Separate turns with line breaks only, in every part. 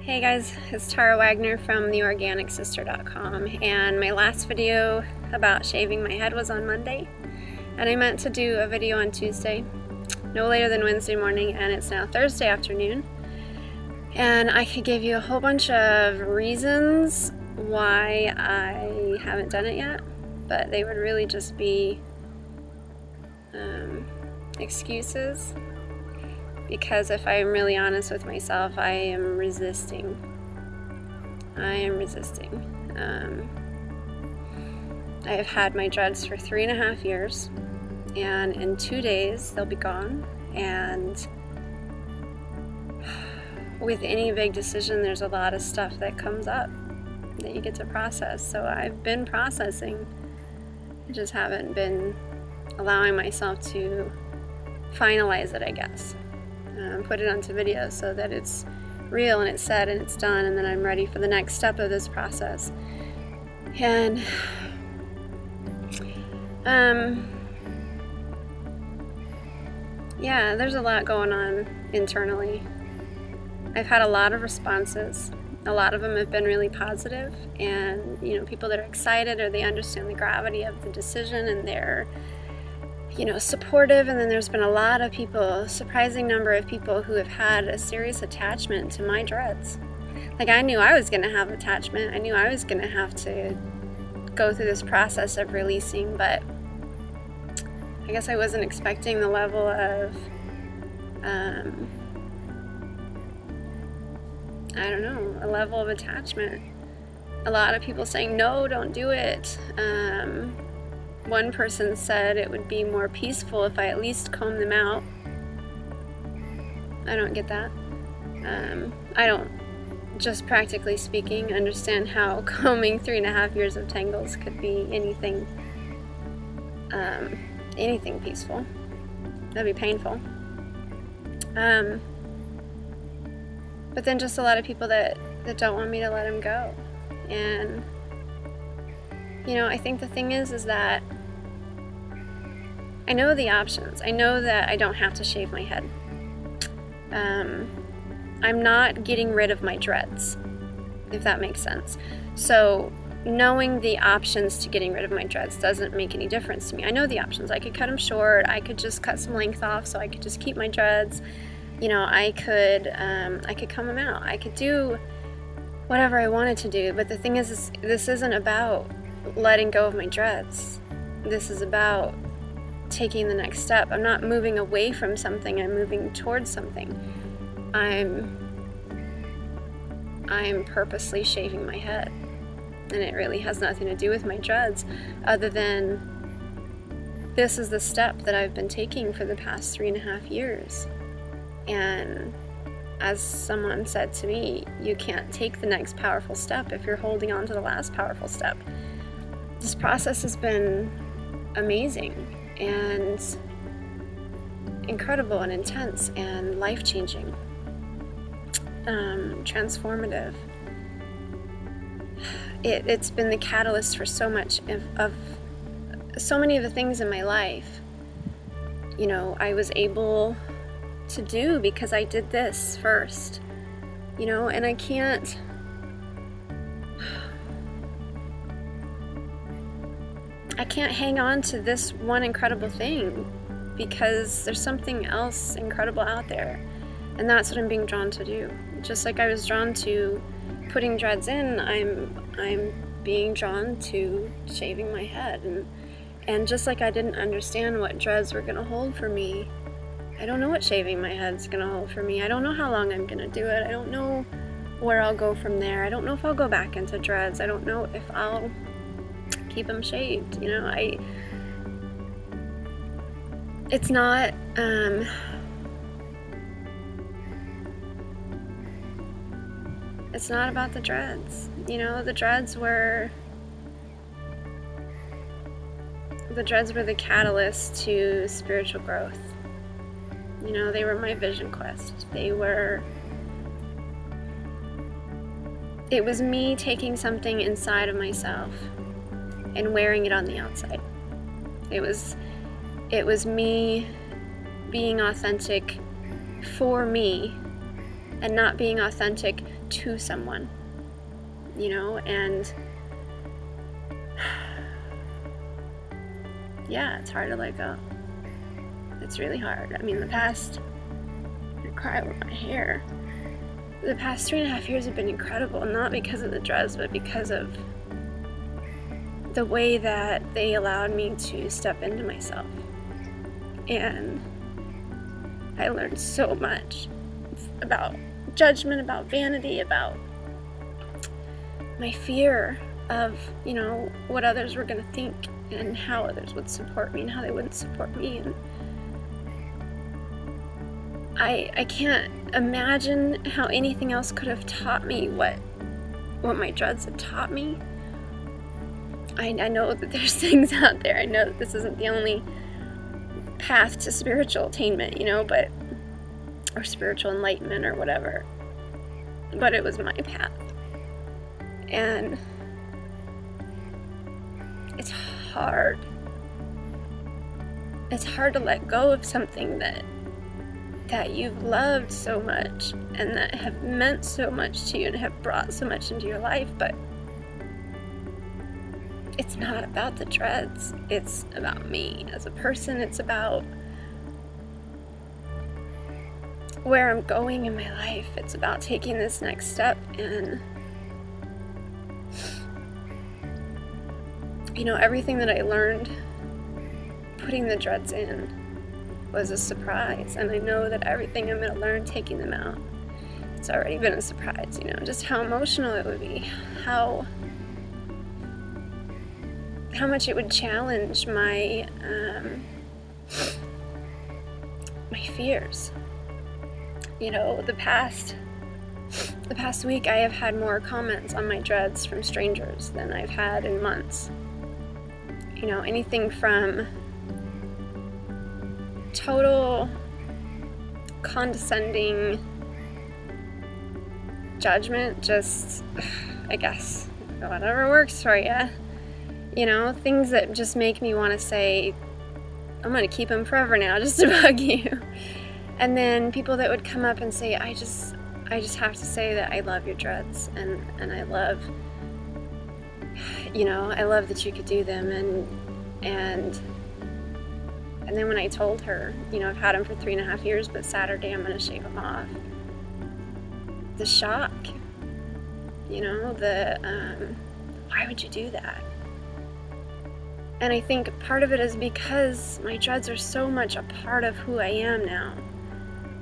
Hey guys, it's Tara Wagner from theorganicsister.com, and my last video about shaving my head was on Monday, and I meant to do a video on Tuesday, no later than Wednesday morning, and it's now Thursday afternoon, and I could give you a whole bunch of reasons why I haven't done it yet, but they would really just be excuses. Because if I'm really honest with myself, I am resisting. I have had my dreads for 3.5 years, and in 2 days they'll be gone. And with any big decision, there's a lot of stuff that comes up that you get to process. So I've been processing. I just haven't been allowing myself to finalize it, I guess. Put it onto video so that it's real and it's said and it's done, and then I'm ready for the next step of this process. And yeah, there's a lot going on internally. I've had a lot of responses. A lot of them have been really positive, and people that are excited, or they understand the gravity of the decision, and they're supportive. And then there's been a lot of people, a surprising number of people, who have had a serious attachment to my dreads. Like, I knew I was going to have attachment. I knew I was going to have to go through this process of releasing, but I guess I wasn't expecting the level of, I don't know, a level of attachment. A lot of people saying, no, don't do it. One person said it would be more peaceful if I at least comb them out. I don't get that. I don't, just practically speaking, understand how combing 3.5 years of tangles could be anything peaceful. That'd be painful. But then just a lot of people that don't want me to let them go. And I think the thing is that I know the options. I know that I don't have to shave my head. I'm not getting rid of my dreads, if that makes sense. So knowing the options to getting rid of my dreads doesn't make any difference to me. I know the options. I could cut them short. I could just cut some length off so I could just keep my dreads. I could comb them out. I could do whatever I wanted to do. But the thing is, this isn't about letting go of my dreads. This is about taking the next step. I'm not moving away from something, I'm moving towards something. I'm purposely shaving my head, and it really has nothing to do with my dreads, other than this is the step that I've been taking for the past 3.5 years. And as someone said to me, you can't take the next powerful step if you're holding on to the last powerful step. This process has been amazing and incredible and intense and life-changing, transformative. It's been the catalyst for so much of so many of the things in my life I was able to do because I did this first, and I can't hang on to this one incredible thing because there's something else incredible out there, and that's what I'm being drawn to do. Just like I was drawn to putting dreads in, I'm being drawn to shaving my head, and just like I didn't understand what dreads were gonna hold for me, I don't know what shaving my head's gonna hold for me. I don't know how long I'm gonna do it. I don't know where I'll go from there. I don't know if I'll go back into dreads. I don't know if I'll keep them shaved. It's not it's not about the dreads. The dreads were the catalyst to spiritual growth. They were my vision quest. It was me taking something inside of myself and wearing it on the outside. It was me being authentic for me and not being authentic to someone, you know, and yeah, it's hard to let go. It's really hard. I mean, I cry over my hair. The past 3.5 years have been incredible, not because of the drugs, but because of the way that they allowed me to step into myself. And I learned so much about judgment, about vanity, about my fear of, you know, what others were going to think and how others would support me and how they wouldn't support me. And I can't imagine how anything else could have taught me what my drugs have taught me. I know that there's things out there. I know that this isn't the only path to spiritual attainment, you know, or spiritual enlightenment or whatever. But it was my path. And it's hard. It's hard to let go of something that you've loved so much and that have meant so much to you and have brought so much into your life, but it's not about the dreads. It's about me as a person. It's about where I'm going in my life. It's about taking this next step. And you know, everything that I learned putting the dreads in was a surprise, and I know that everything I'm going to learn taking them out, it's already been a surprise, you know, just how emotional it would be, how much it would challenge my fears. You know, the past week I have had more comments on my dreads from strangers than I've had in months. You know, anything from total condescending judgment, just, I guess, whatever works for you. You know, things that just make me want to say, I'm going to keep them forever now just to bug you. And then people that would come up and say, I just have to say that I love your dreads, and I love, you know, I love that you could do them. And then when I told her, you know, I've had them for 3.5 years, but Saturday I'm going to shave them off. The shock, you know, why would you do that? And I think part of it is because my dreads are so much a part of who I am now.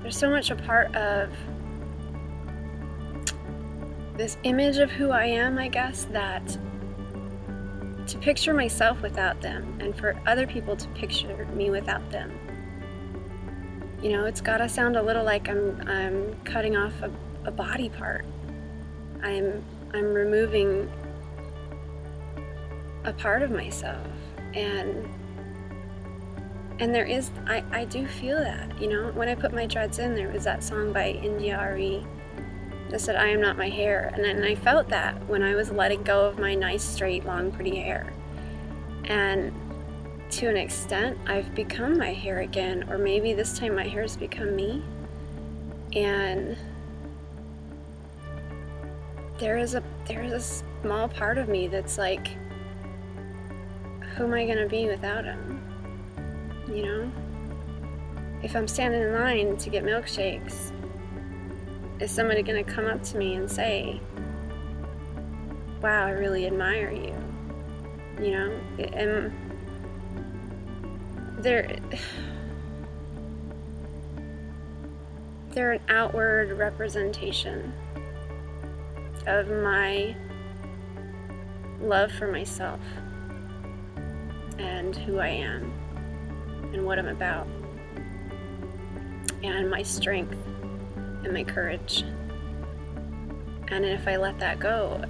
They're so much a part of this image of who I am, I guess, that to picture myself without them and for other people to picture me without them, you know, it's gotta sound a little like I'm cutting off a body part. I'm removing a part of myself, and there is, I do feel that, you know, when I put my dreads in, there was that song by India Ari that said, I am not my hair, and I felt that when I was letting go of my nice, straight, long, pretty hair. And to an extent, I've become my hair again, or maybe this time my hair's become me. And there is a small part of me that's like, who am I gonna be without him? You know? If I'm standing in line to get milkshakes, is somebody gonna come up to me and say, wow, I really admire you? You know? And they're an outward representation of my love for myself and who I am and what I'm about and my strength and my courage. And if I let that go,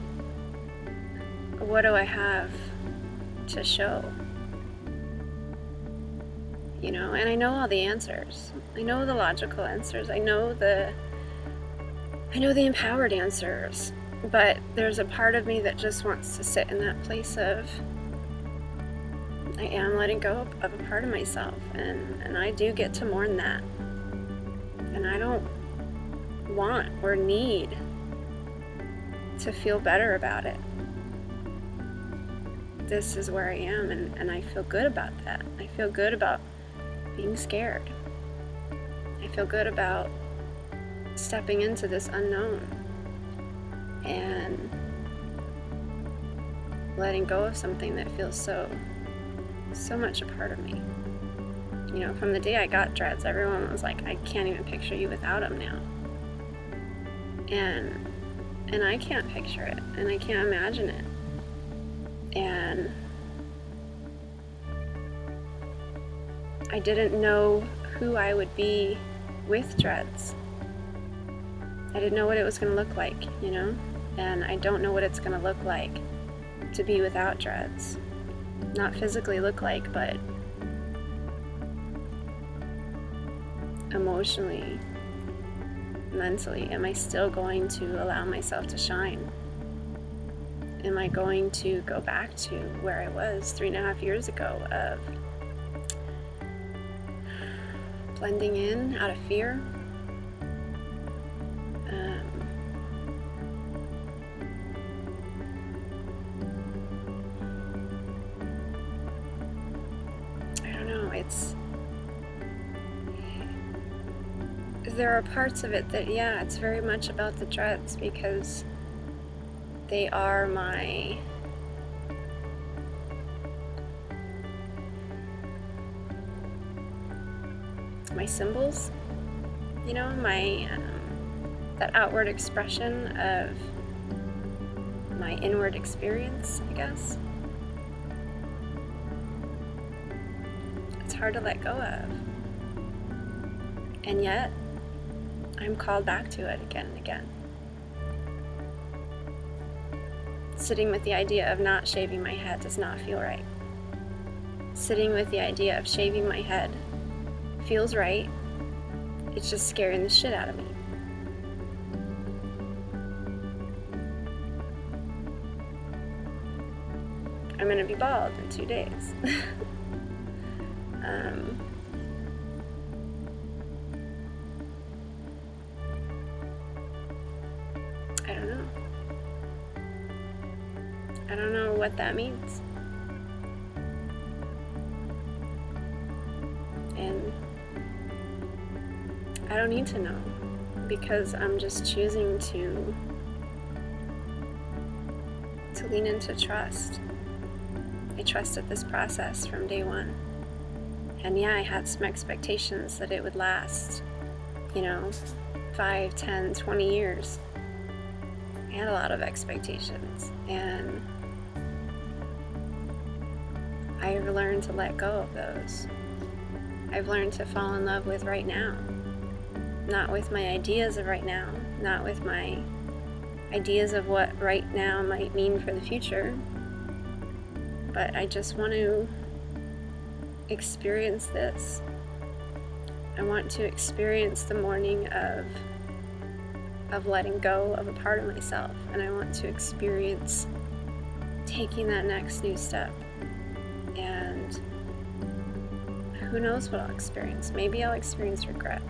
what do I have to show? You know, and I know all the answers. I know the logical answers. I know the empowered answers. But there's a part of me that just wants to sit in that place of, I am letting go of a part of myself, and I do get to mourn that. And I don't want or need to feel better about it. This is where I am, and I feel good about that. I feel good about being scared. I feel good about stepping into this unknown and letting go of something that feels so much a part of me. You know, from the day I got dreads, everyone was like, I can't even picture you without them now. And I can't picture it, and I can't imagine it. And I didn't know who I would be with dreads. I didn't know what it was going to look like, you know? And I don't know what it's going to look like to be without dreads. Not physically look like, but emotionally, mentally. Am I still going to allow myself to shine? Am I going to go back to where I was 3.5 years ago of blending in out of fear? I don't know, there are parts of it that, yeah, it's very much about the dreads, because they are my symbols, you know, my that outward expression of my inward experience, I guess. It's hard to let go of, and yet I'm called back to it again and again. Sitting with the idea of not shaving my head does not feel right. Sitting with the idea of shaving my head feels right. It's just scaring the shit out of me. I'm gonna be bald in 2 days. I don't know. I don't know what that means. And I don't need to know, because I'm just choosing to lean into trust. I trusted this process from day one. And yeah, I had some expectations that it would last, you know, 5, 10, 20 years. I had a lot of expectations, and I've learned to let go of those. I've learned to fall in love with right now. Not with my ideas of right now, not with my ideas of what right now might mean for the future, but I just want to experience this. I want to experience the morning of letting go of a part of myself, and I want to experience taking that next new step. And who knows what I'll experience? Maybe I'll experience regret.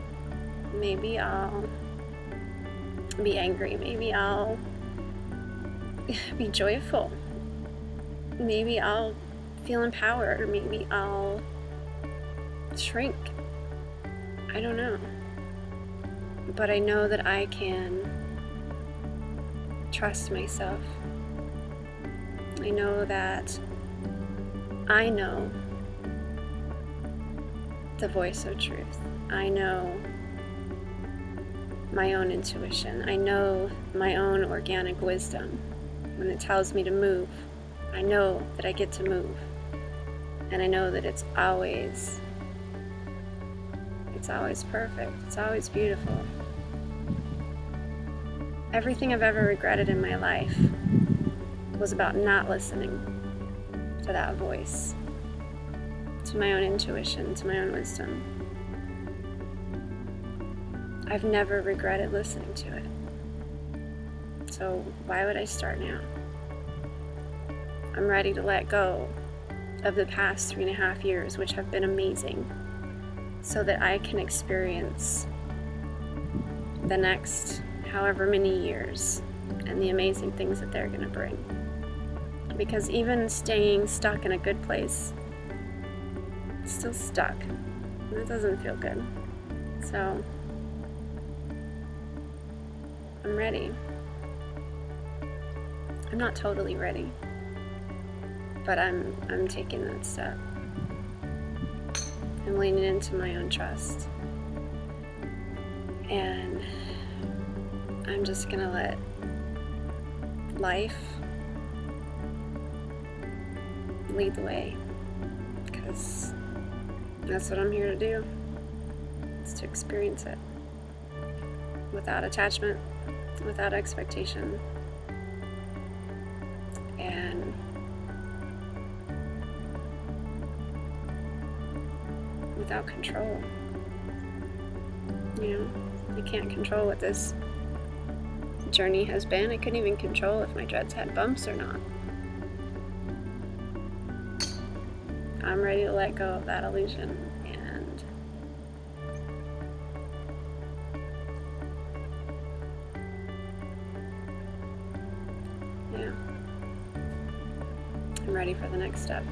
Maybe I'll be angry. Maybe I'll be joyful. Maybe I'll feel empowered, or maybe I'll shrink. I don't know. But I know that I can trust myself. I know that I know the voice of truth. I know my own intuition. I know my own organic wisdom. When it tells me to move, I know that I get to move. And I know that it's always perfect. It's always beautiful. Everything I've ever regretted in my life was about not listening to that voice, to my own intuition, to my own wisdom. I've never regretted listening to it. So why would I start now? I'm ready to let go of the past 3.5 years, which have been amazing, so that I can experience the next however many years and the amazing things that they're going to bring. Because even staying stuck in a good place, it's still stuck. And it doesn't feel good. So, I'm ready. I'm not totally ready, but I'm taking that step. I'm leaning into my own trust. And I'm just gonna let life lead the way, because that's what I'm here to do, is to experience it without attachment, without expectation, and without control. You know, you can't control what this journey has been. I couldn't even control if my dreads had bumps or not. I'm ready to let go of that illusion, and yeah, I'm ready for the next step.